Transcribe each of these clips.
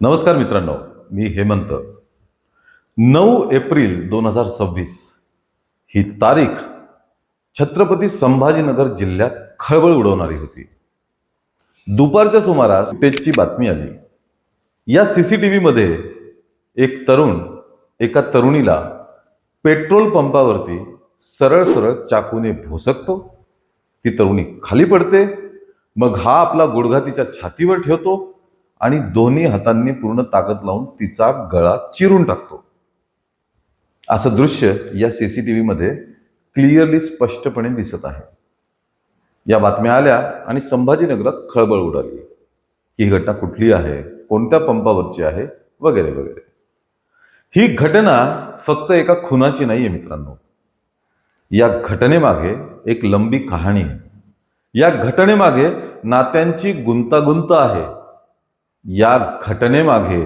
नमस्कार मित्रांनो, मी हेमंत. 9 एप्रिल 2026 ही तारीख छत्रपती संभाजीनगर जिल्ह्यात खळबळ उडवणारी होती. दुपारच्या सुमारास फुटेजची बातमी आली. या सीसीटीव्ही मध्ये एक तरुण एका तरुणीला पेट्रोल पंपावरती सरळ सरळ चाकूने भोसकतो. ती तरुणी खाली पडते. मग हा आपला गुडघा तिच्या छातीवर ठेवतो आणि दोन्ही हातांनी पूर्ण ताकद लावून तिचा गळा चिरून टाकतो. असं दृश्य या सीसीटीव्ही मध्ये क्लिअरली स्पष्टपणे दिसत आहे. या बातम्या आल्या आणि संभाजीनगरात खळबळ उडाली. ही घटना कुठली आहे, कोणत्या पंपावरची आहे, वगैरे वगैरे. ही घटना फक्त एका खुनाची नाहीये मित्रांनो. या घटनेमागे एक लंबी कहाणी आहे. या घटनेमागे नात्यांची गुंतागुंत आहे. या घटनेमागे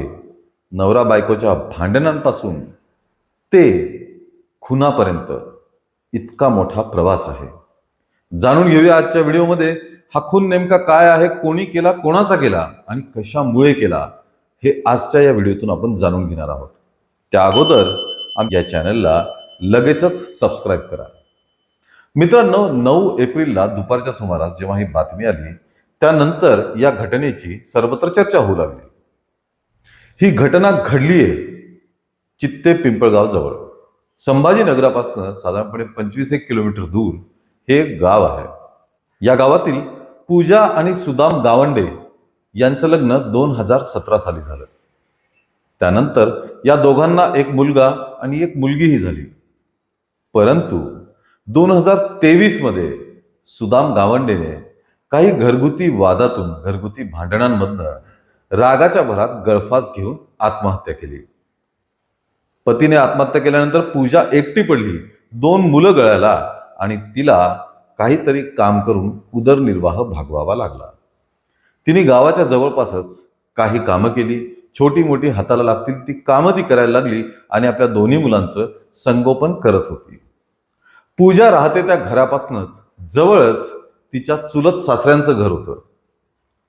नवरा बायकोच्या भांडणांपासून ते खुनापर्यंत इतका मोठा प्रवास आहे. जाणून घेऊया आजच्या व्हिडिओमध्ये हा खून नेमका काय आहे, कोणी केला, कोणाचा केला आणि कशामुळे केला, हे आजच्या या व्हिडिओतून आपण जाणून घेणार आहोत. त्या अगोदर आमच्या चॅनलला लगेचच सबस्क्राईब करा. मित्रांनो, 9 एप्रिलला दुपारच्या सुमारास जेव्हा ही बातमी आली, त्यानंतर या घटनेची सर्वत्र चर्चा होऊ लागली. ही घटना घडलीये चित्ते पिंपळगाव जवळ. संभाजीनगरापासून साधारणपणे 25-1 किलोमीटर दूर हे गाव आहे. या गावातील पूजा आणि सुदाम गावंडे यांचं लग्न 2017 साली झालं. त्यानंतर या दोघांना एक मुलगा आणि एक मुलगीही झाली. परंतु 2023 मध्ये सुदाम गावंडेने काही घरगुती वादातून, घरगुती भांडणांमधनं रागाच्या भरात गळफास घेऊन आत्महत्या केली. पतीने आत्महत्या केल्यानंतर पूजा एकटी पडली. 2 मुलं गळाला आणि तिला काहीतरी काम करून उदरनिर्वाह भागवावा लागला. तिने गावाच्या जवळपासच काही कामं केली. छोटी मोठी हाताला लागतील ती कामं ती करायला लागली आणि आपल्या दोन्ही मुलांचं संगोपन करत होती. पूजा राहते त्या घरापासूनच जवळच तिच्या चुलत सासऱ्यांचं घर होतं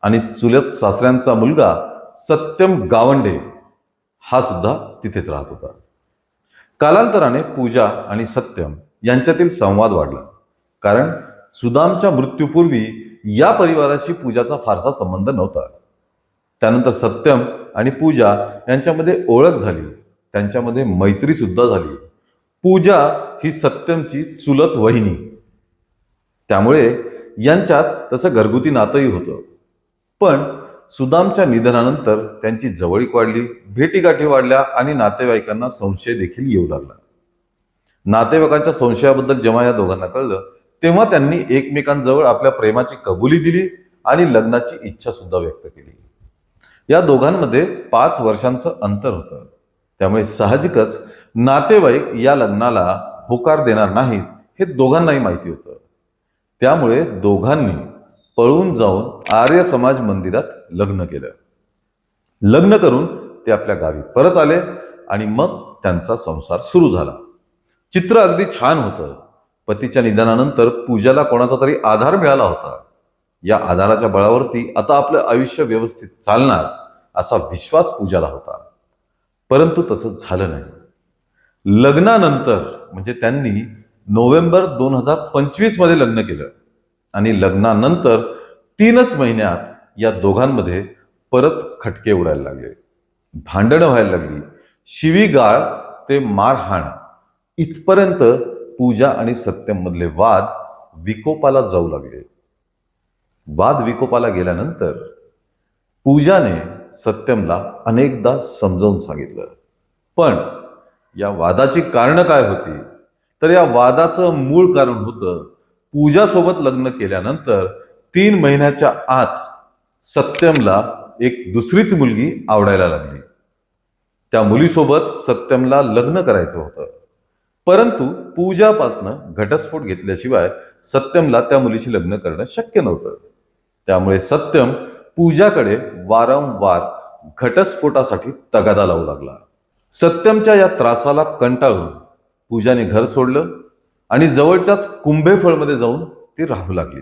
आणि चुलत सासऱ्यांचा मुलगा सत्यम गावंडे हा सुद्धा तिथेच राहत होता. कालांतराने पूजा आणि सत्यम यांच्यातील संवाद वाढला. कारण सुदामच्या मृत्यूपूर्वी या परिवाराशी पूजाचा फारसा संबंध नव्हता. त्यानंतर सत्यम आणि पूजा यांच्यामध्ये ओळख झाली. त्यांच्यामध्ये मैत्री सुद्धा झाली. पूजा ही सत्यमची चुलत वहिनी, त्यामुळे यांच्यात तसं घरगुती नातंही होतं. पण सुदामच्या निधनानंतर त्यांची जवळीक वाढली, भेटीगाठी वाढल्या आणि नातेवाईकांना संशय देखील येऊ लागला. नातेवाईकांच्या संशयाबद्दल जेव्हा या दोघांना कळलं, तेव्हा त्यांनी एकमेकांजवळ आपल्या प्रेमाची कबुली दिली आणि लग्नाची इच्छा सुद्धा व्यक्त केली. या दोघांमध्ये 5 वर्षांचं अंतर होतं. त्यामुळे साहजिकच नातेवाईक या लग्नाला होकार देणार नाहीत हे दोघांनाही माहिती होतं. त्यामुळे दोघांनी पळून जाऊन आर्य समाज मंदिरात लग्न केलं. लग्न करून ते आपल्या गावी परत आले आणि मग त्यांचा संसार सुरू झाला. चित्र अगदी छान होतं. पतीच्या निधनानंतर पूजाला कोणाचा तरी आधार मिळाला होता. या आधाराच्या बळावरती आता आपलं आयुष्य व्यवस्थित चालणार असा विश्वास पूजाला होता. परंतु तसं झालं नाही. लग्नानंतर म्हणजे त्यांनी नोव्हेंबर 2025 मध्ये लग्न केलं आणि लग्नानंतर 3च महिन्यात या दोघांमध्ये परत खटके उडायला लागले, भांडणं व्हायला लागली. शिवीगाळ ते मारहाण इथपर्यंत पूजा आणि सत्यम मधले वाद विकोपाला जाऊ लागले. वाद विकोपाला गेल्यानंतर पूजाने सत्यमला अनेकदा समजावून सांगितलं. पण या वादाची कारणं काय होती, तर या वादाचं मूळ कारण होतं पूजासोबत लग्न केल्यानंतर 3 महिन्याच्या आत सत्यमला एक दुसरीच मुलगी आवडायला लागली. त्या मुलीसोबत सत्यमला लग्न करायचं होतं. परंतु पूजापासनं घटस्फोट घेतल्याशिवाय सत्यमला त्या मुलीशी लग्न करणं शक्य नव्हतं. त्यामुळे सत्यम पूजाकडे वारंवार घटस्फोटासाठी तगादा लावू लागला. सत्यमच्या या त्रासाला कंटाळून पूजाने घर सोडलं आणि जवळच्याच कुंभेफळमध्ये जाऊन ती राहू लागली.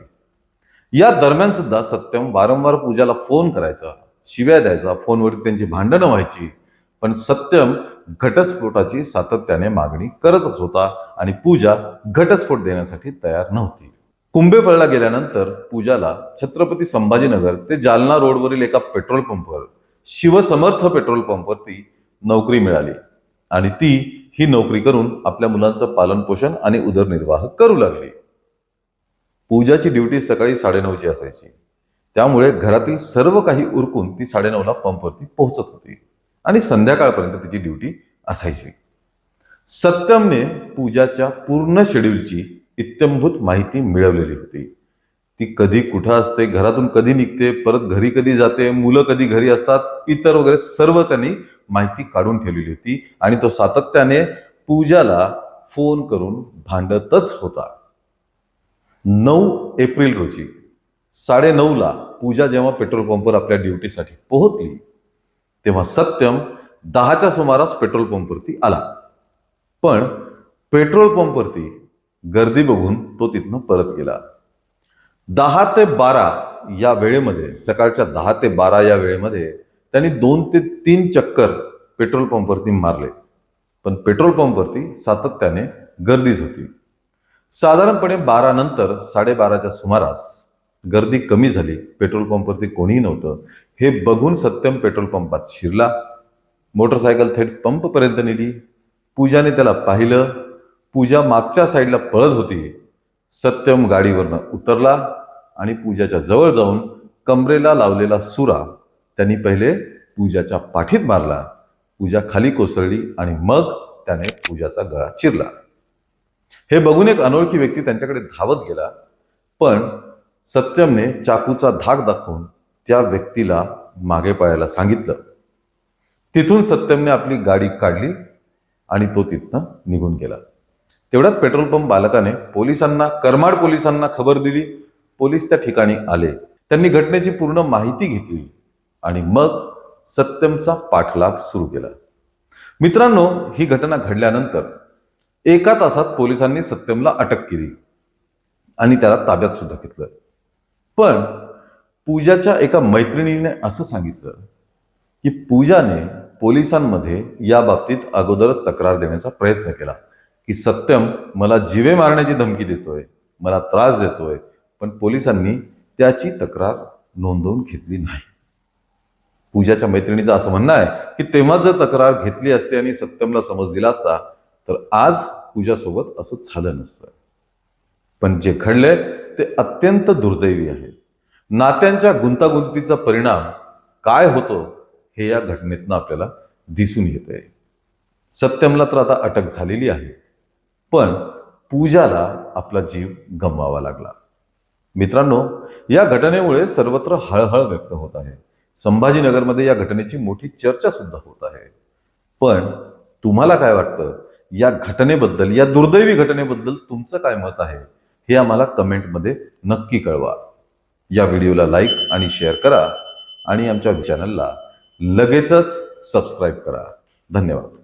या दरम्यान सुद्धा सत्यम वारंवार पूजाला फोन करायचा, शिव्या द्यायचा, फोनवरती त्यांची भांडणं व्हायची. पण सत्यम घटस्फोटाची सातत्याने मागणी करतच होता आणि पूजा घटस्फोट देण्यासाठी तयार नव्हती. कुंभेफळला गेल्यानंतर पूजाला छत्रपती संभाजीनगर ते जालना रोडवरील एका पेट्रोल पंपवर, शिवसमर्थ पेट्रोल पंपवर ती नोकरी मिळाली आणि ती ही नोकरी करून आपल्या मुलांचं पालनपोषण आणि उदरनिर्वाह करू लागली. पूजाची ड्युटी सकाळी 9:30ची असायची. त्यामुळे घरातील सर्व काही उरकून ती 9:30ला पंपवरती पोहोचत होती आणि संध्याकाळपर्यंत तिची ड्युटी असायची. सत्यमने पूजाच्या पूर्ण शेड्यूलची इत्थंभूत माहिती मिळवलेली होती. ती कधी कुठं असते, घरातून कधी निघते, परत घरी कधी जाते, मुलं कधी घरी असतात, इतर वगैरे सर्व त्यांनी माहिती काढून ठेवलेली होती आणि तो सातत्याने पूजाला फोन करून भांडतच होता. 9 एप्रिल रोजी 9:30ला पूजा जेव्हा पेट्रोल पंपवर आपल्या ड्युटीसाठी पोहोचली तेव्हा सत्यम 10च्या सुमारास पेट्रोल पंपवरती आला. पण पेट्रोल पंपवरती गर्दी बघून तो तिथनं परत गेला. 10 ते 12 या वेळेमध्ये, सकाळच्या 10 ते 12 या वेळेमध्ये त्यांनी 2 ते 3 चक्कर पेट्रोल पंपवरती मारले. पण पेट्रोल पंपवरती सातत्याने गर्दीच होती. साधारणपणे 12 नंतर 12:30च्या सुमारास गर्दी कमी झाली, पेट्रोल पंपवरती कोणीही नव्हतं. हे बघून सत्यम पेट्रोल पंपात शिरला. मोटरसायकल थेट पंपपर्यंत नेली. पूजाने त्याला पाहिलं. पूजा मागच्या साईडला पळत होती. सत्यम गाडीवरनं उतरला आणि पूजाच्या जवळ जाऊन कमरेला लावलेला सुरा त्यांनी पहिले पूजाच्या पाठीत मारला. पूजा खाली कोसळली आणि मग त्याने पूजाचा गळा चिरला. हे बघून एक अनोळखी व्यक्ती त्यांच्याकडे धावत गेला. पण सत्यमने चाकूचा धाक दाखवून त्या व्यक्तीला मागे पळायला सांगितलं. तिथून सत्यमने आपली गाडी काढली आणि तो तिथनं निघून गेला. तेवढ्यात पेट्रोल पंप मालकाने करमाड पोलिसांना खबर दिली. पोलीस त्या ठिकाणी आले. त्यांनी घटनेची पूर्ण माहिती घेतली आणि मग सत्यमचा पाठलाग सुरू केला. मित्रांनो, ही घटना घडल्यानंतर 1 तासात पोलिसांनी सत्यमला अटक केली आणि त्याला ताब्यात सुद्धा घेतलं. पण पूजाच्या एका मैत्रिणीने असं सांगितलं की पूजाने पोलिसांमध्ये या बाबतीत अगोदरच तक्रार देण्याचा प्रयत्न केला की सत्यम मला जीवे मारण्याची धमकी देतोय, मला त्रास देतोय, पण पोलिसांनी त्याची तक्रार नोंदवून घेतली नाही. पूजाच्या मैत्रिणीचं असं म्हणणं आहे की तेव्हा जर तक्रार घेतली असती आणि सत्यमला समज दिला असता तर आज पूजासोबत असं झालं नसतं. पण जे घडलंय ते अत्यंत दुर्दैवी आहे. नात्यांच्या गुंतागुंतीचा परिणाम काय होतो हे या घटनेतनं आपल्याला दिसून येतंय. सत्यमला तर आता अटक झालेली आहे, पण पूजाला आपला जीव गमवावा लागला. मित्रांनो, या घटनेमुळे सर्वत्र हळहळ व्यक्त होत आहे. संभाजीनगरमध्ये या घटनेची मोठी चर्चा सुद्धा होत आहे. पण तुम्हाला काय वाटतं या घटनेबद्दल, या दुर्दैवी घटनेबद्दल तुमचं काय मत आहे हे आम्हाला कमेंटमध्ये नक्की कळवा. या व्हिडिओला लाईक आणि शेअर करा आणि आमच्या चॅनलला लगेचच सबस्क्राईब करा. धन्यवाद.